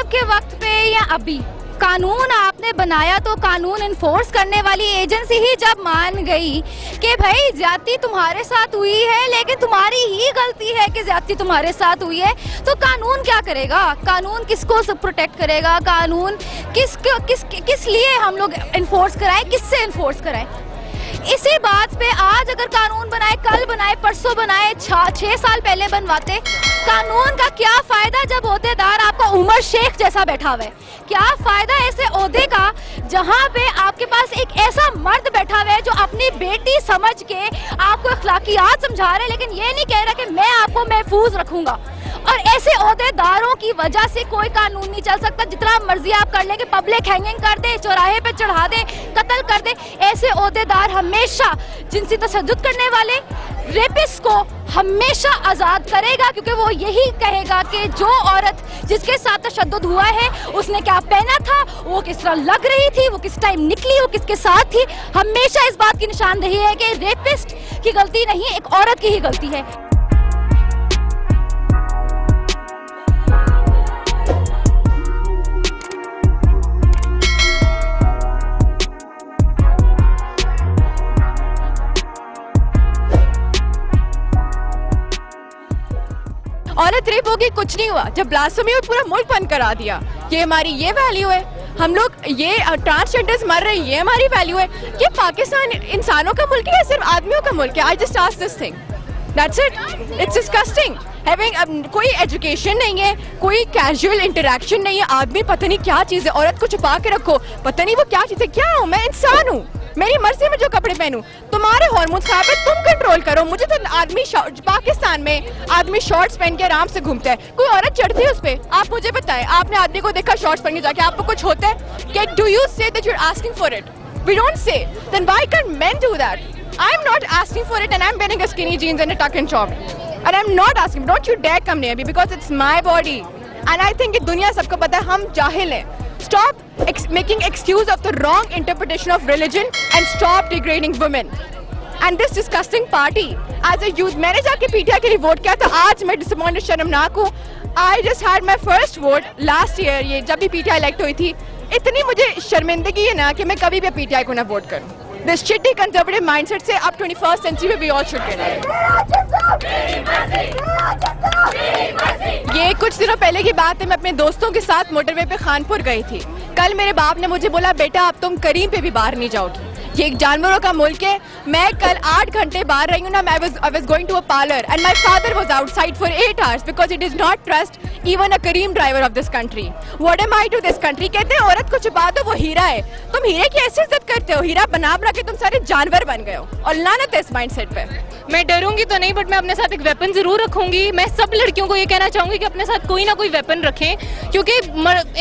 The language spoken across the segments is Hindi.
ज़ैनब के वक्त पे या अभी कानून आपने बनाया तो कानून इन्फोर्स करने वाली एजेंसी ही जब मान गई कि भाई ज्यादती तुम्हारे साथ हुई है लेकिन तुम्हारी ही गलती है कि ज्यादती तुम्हारे साथ हुई है, तो कानून क्या करेगा? कानून किसको प्रोटेक्ट करेगा? कानून किस लिए हम लोग इन्फोर्स कराएं, किससे इन्फोर्स कराएं? इसी बात पे आज अगर कानून बनाए, कल बनाए, परसों बनाए, 6 साल पहले बनवाते, कानून का क्या फायदा जब ओहदेदार आपका उमर शेख जैसा बैठा हुआ है? क्या फायदा ऐसे ओहदे का जहां पे आपके पास एक ऐसा मर्द बैठा हुआ है जो अपनी बेटी समझ के आपको अखलाकियात समझा रहे, लेकिन ये नहीं कह रहा कि मैं आपको महफूज रखूंगा। और ऐसे ओहदेदारों की वजह से कोई कानून नहीं चल सकता। जितना मर्जी आप कर ले कि पब्लिक हैंगिंग कर दे, चौराहे पे चढ़ा दे, कत्ल कर दे, ऐसे ओहदेदार हमेशा जिनसी तशद्दुद करने वाले रेपिस्ट को हमेशा आज़ाद करेगा, क्योंकि वो यही कहेगा कि जो औरत जिसके साथ तशद्दुद हुआ है उसने क्या पहना था, वो किस तरह लग रही थी, वो किस टाइम निकली, वो किसके साथ थी। हमेशा इस बात की निशानदेही है कि रेपिस्ट की गलती नहीं, एक औरत की ही गलती है। औरत रेप होगी, कुछ नहीं हुआ। जब ब्लास्फेमी में पूरा मुल्क बंद करा दिया कि हमारी ये वैल्यू है, हम लोग ये ट्रांसजेंडर्स मर रहे हैं, ये हमारी वैल्यू है। ये पाकिस्तान इंसानों का मुल्क है या सिर्फ आदमियों का मुल्क है? I just ask this thing, that's it, it's disgusting. Having कोई एजुकेशन नहीं है, कोई कैजुअल इंटरेक्शन नहीं है। आदमी पता नहीं क्या चीज़ है, औरत को छुपा के रखो, पता नहीं वो क्या चीज़ है। क्या हूँ मैं? इंसान हूँ, मेरी मर्जी में जो कपड़े पहनूं। तुम्हारे हार्मोन्स खराब है, तुम कंट्रोल करो। मुझे तो आदमी पाकिस्तान में आदमी शॉर्ट्स पहन के आराम से घूमता है, कोई औरत चढ़ती है उस पे? आप मुझे बताएं, आपने आदमी को देखा शॉर्ट्स पहन के जाके, आपको कुछ होता है? Do you say that you are asking for it? We don't say, then why can men do that? I am not asking for it and I am wearing a skinny jeans and a tuck and top and I am not asking. Don't you dare come near me because it's my body and I think दुनिया सबको पता है हम जाहिल हैं। Stop making excuse of the wrong interpretation of religion and stop degrading women. And this disgusting party, as a youth, मैंने जाके पीटीआई के लिए वोट किया था। आज मैं डिसअपॉइंटेड, शर्मनाक हूँ। I just had my first vote last year, ये जब भी पीटीआई इलेक्ट हुई थी। इतनी मुझे शर्मिंदगी है ना कि मैं कभी भी पीटीआई को ना वोट करूँ। This shitty conservative mindset से अब 21st century में we all should get it. ये कुछ दिनों पहले की बात है, मैं अपने दोस्तों के साथ मोटरवे पे खानपुर गई थी। कल मेरे बाप ने मुझे बोला, बेटा अब तुम करीम पे भी बाहर नहीं जाओगी, ये एक जानवरों का मुल्क है। मैं कल 8 घंटे बाहर रही हूँ ना। I was going to a parlor and my father was outside for 8 hours because he does not trust even a Kareem driver of this country. What am I to this country? कहते हैं औरत को छुपा दो, वो हीरा है। तुम हीरे की ऐसी इज्जत करते हो, हीरा बना के तुम सारे जानवर बन गए हो। और लानत है इस माइंडसेट पे। मैं डरूंगी तो नहीं, बट मैं अपने साथ एक वेपन जरूर रखूंगी। मैं सब लड़कियों को ये कहना चाहूंगी कि अपने साथ कोई ना कोई वेपन रखें, क्योंकि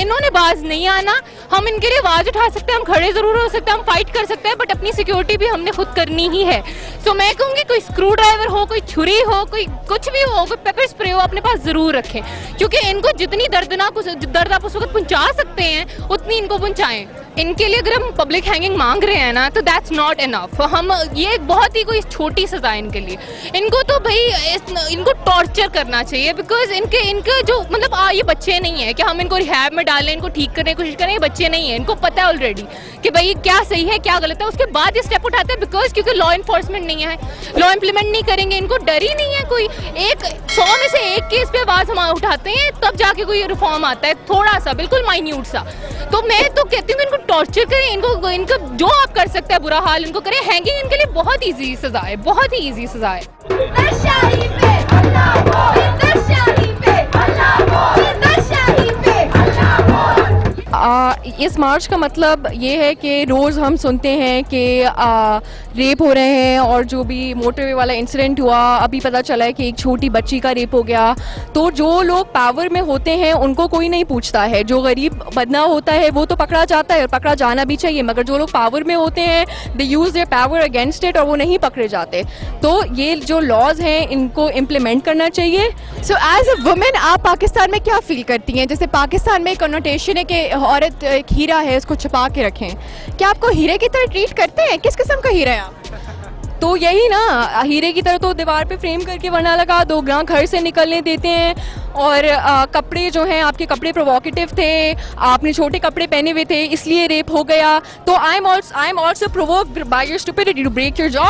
इन्होंने बाज नहीं आना। हम इनके लिए आवाज उठा सकते हैं, हम खड़े जरूर हो सकते हैं, हम फाइट कर सकते हैं, बट अपनी सिक्योरिटी भी हमने खुद करनी ही है। सो मैं कहूँगी कोई स्क्रू ड्राइवर हो, कोई छुरी हो, कोई कुछ भी हो, कोई पेपर स्प्रे हो, अपने पास जरूर रखें, क्योंकि इनको जितनी दर्द आप उस वक्त पहुंचा सकते हैं उतनी इनको पहुंचाएं। इनके लिए अगर हम पब्लिक हैंगिंग मांग रहे हैं ना, तो दैट्स नॉट इनफ। हम ये बहुत ही कोई छोटी सजा इनके लिए। इनको तो भाई इनको टॉर्चर करना चाहिए, बिकॉज इनके जो मतलब ये बच्चे नहीं है कि हम इनको रिहैब में डालें, इनको ठीक करने की कोशिश करें। ये बच्चे नहीं है, इनको पता है ऑलरेडी कि भाई क्या सही है क्या गलत है। उसके बाद ये स्टेप उठाते हैं, बिकॉज क्योंकि लॉ इन्फोर्समेंट नहीं है, लॉ इम्प्लीमेंट नहीं करेंगे, इनको डर ही नहीं है कोई। 100 में से एक केस पे आवाज हम उठाते हैं, तब जाके कोई रिफॉर्म आता है, थोड़ा सा, बिल्कुल माइन्यूट सा। तो मैं तो कहती हूँ इनको टॉर्चर करें, इनका जो आप कर सकते हैं बुरा हाल इनको करें। हैंगिंग इनके लिए बहुत ईजी सजा है, बहुत ही ईजी सजा है। इस मार्च का मतलब ये है कि रोज़ हम सुनते हैं कि रेप हो रहे हैं, और जो भी मोटरवे वाला इंसिडेंट हुआ, अभी पता चला है कि एक छोटी बच्ची का रेप हो गया। तो जो लोग पावर में होते हैं उनको कोई नहीं पूछता है, जो गरीब बंदा होता है वो तो पकड़ा जाता है और पकड़ा जाना भी चाहिए, मगर जो लोग पावर में होते हैं they use their power against it और वो नहीं पकड़े जाते। तो ये जो लॉज हैं इनको इम्प्लीमेंट करना चाहिए। सो एज अ वुमेन आप पाकिस्तान में क्या फील करती हैं? जैसे पाकिस्तान में कनोटेशन है कि औरत एक हीरा है, उसको छुपा के रखें, क्या आपको हीरे की तरह ट्रीट करते हैं? किस किस्म का हीरा है आप? तो यही ना, हीरे की तरह तो दीवार पे फ्रेम करके वरना लगा दो, घर से निकलने देते हैं। और कपड़े जो हैं, आपके कपड़े प्रोवोकेटिव थे, आपने छोटे कपड़े पहने हुए थे, इसलिए रेप हो गया। तो I am also provoked by your stupidity to break your jaw.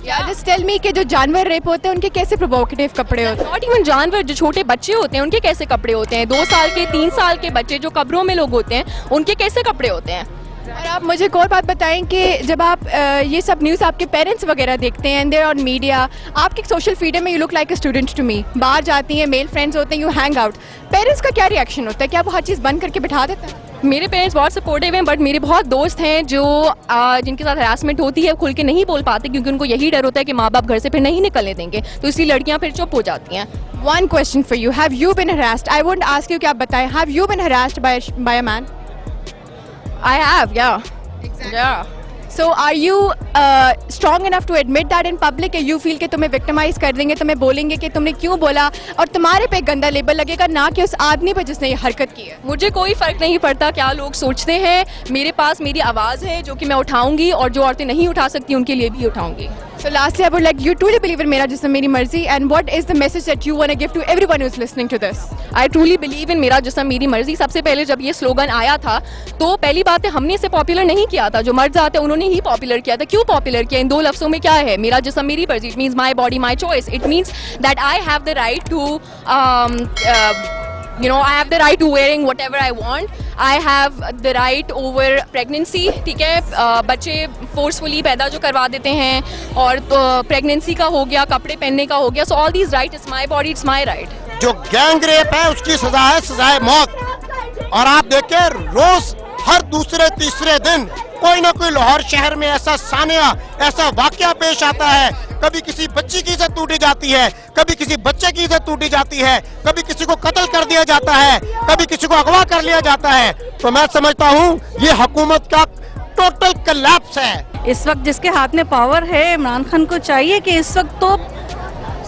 Just tell me कि जो जानवर रेप होते हैं उनके कैसे प्रोवोकेटिव कपड़े होते हैं? नॉट इवन जानवर, जो छोटे बच्चे होते हैं उनके कैसे कपड़े होते हैं? 2 साल के 3 साल के बच्चे जो कब्रों में लोग होते हैं उनके कैसे कपड़े होते हैं? और आप मुझे एक और बात बताएं कि जब आप ये सब न्यूज़ आपके पेरेंट्स वगैरह देखते हैं, देयर ऑन मीडिया, आपके सोशल फीड में you look like a student to me, बाहर जाती हैं, मेल फ्रेंड्स होते हैं, यू हैंग आउट, पेरेंट्स का क्या रिएक्शन होता है? क्या वो हर चीज़ बंद करके बिठा देता है? मेरे पेरेंट्स बहुत सपोर्टिव हैं, बट मेरे बहुत दोस्त हैं जो जिनके साथ हरासमेंट होती है, खुल के नहीं बोल पाते क्योंकि उनको यही डर होता है कि माँ बाप घर से फिर नहीं निकलने देंगे, तो इसलिए लड़कियाँ फिर चुप हो जाती हैं। One question for you, have you been harassed? I won't ask you कि आप बताएं, have you been harassed by a man? I have, yeah. Yeah. So are you strong enough to admit that in public? कि you feel कि तुम्हें victimize कर देंगे, तुम्हें बोलेंगे कि तुमने क्यों बोला, और तुम्हारे पे गंदा लेबल लगेगा, ना कि उस आदमी पे जिसने ये हरकत की है? मुझे कोई फ़र्क नहीं पड़ता क्या लोग सोचते हैं, मेरे पास मेरी आवाज़ है जो कि मैं उठाऊंगी, और जो औरतें नहीं उठा सकती उनके लिए भी उठाऊंगी। So lastly, I would like you truly believe in मेरा जिस्म मेरी मर्जी, and what is the message that you want to give to everyone who is listening to this? I truly believe in मेरा जिस्म मेरी मर्जी। सबसे पहले जब ये स्लोगन आया था तो पहली बात है हमने इसे पॉपुलर नहीं किया था, जो मर्द आते उन्होंने ही पॉपुलर किया था। क्यों पॉपुलर किया? इन 2 लफ्ज़ों में क्या है? मेरा जिस्म मेरी मर्जी, it means my body my choice, it means that I have the right to you know, I have the right to wearing whatever I want. I have the right over pregnancy, ठीक है? बच्चे फोर्सफुली पैदा जो करवा देते हैं, और प्रेगनेंसी का हो गया, कपड़े पहनने का हो गया, so all these right, it's my body, it's my right. जो गैंग रेप है उसकी सजा है सजाए मौत। और आप देखिए रोज हर दूसरे तीसरे दिन कोई ना कोई लाहौर शहर में ऐसा सानिया, ऐसा वाकया पेश आता है। कभी किसी बच्ची की इज्जत टूटी जाती है, कभी किसी बच्चे की इज्जत टूटी जाती है, कभी किसी को कत्ल कर दिया जाता है, कभी किसी को अगवा कर लिया जाता है। तो मैं समझता हूँ ये हुकूमत का टोटल कोलैप्स है। इस वक्त जिसके हाथ में पावर है, इमरान खान को चाहिए कि इस वक्त तो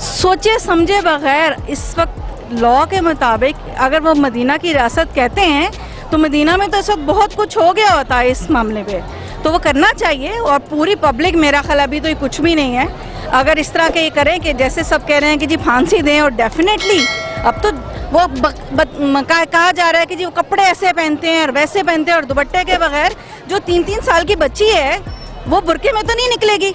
सोचे समझे बगैर, इस वक्त लॉ के मुताबिक अगर वो मदीना की रियासत कहते हैं तो मदीना में तो इस वक्त बहुत कुछ हो गया होता है इस मामले पे, तो वो करना चाहिए। और पूरी पब्लिक, मेरा ख्याल अभी तो ये कुछ भी नहीं है, अगर इस तरह के ये करें कि जैसे सब कह रहे हैं कि जी फांसी दें, और डेफिनेटली अब तो वो कहा जा रहा है कि जी वो कपड़े ऐसे पहनते हैं और वैसे पहनते हैं, और दुपट्टे के बगैर जो 3-3 साल की बच्ची है वो बुरके में तो नहीं निकलेगी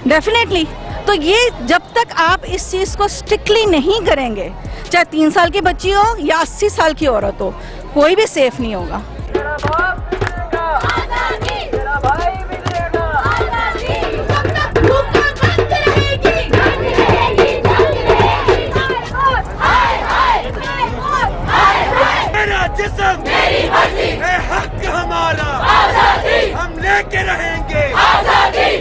डेफिनेटली। तो ये जब तक आप इस चीज़ को स्ट्रिक्टली नहीं करेंगे, चाहे 3 साल की बच्ची हो या 80 साल की औरत हो, कोई भी सेफ नहीं होगा। मेरा जिस्म मेरी मर्जी, हक हमारा, आजादी हम लेके रहेंगे, आजादी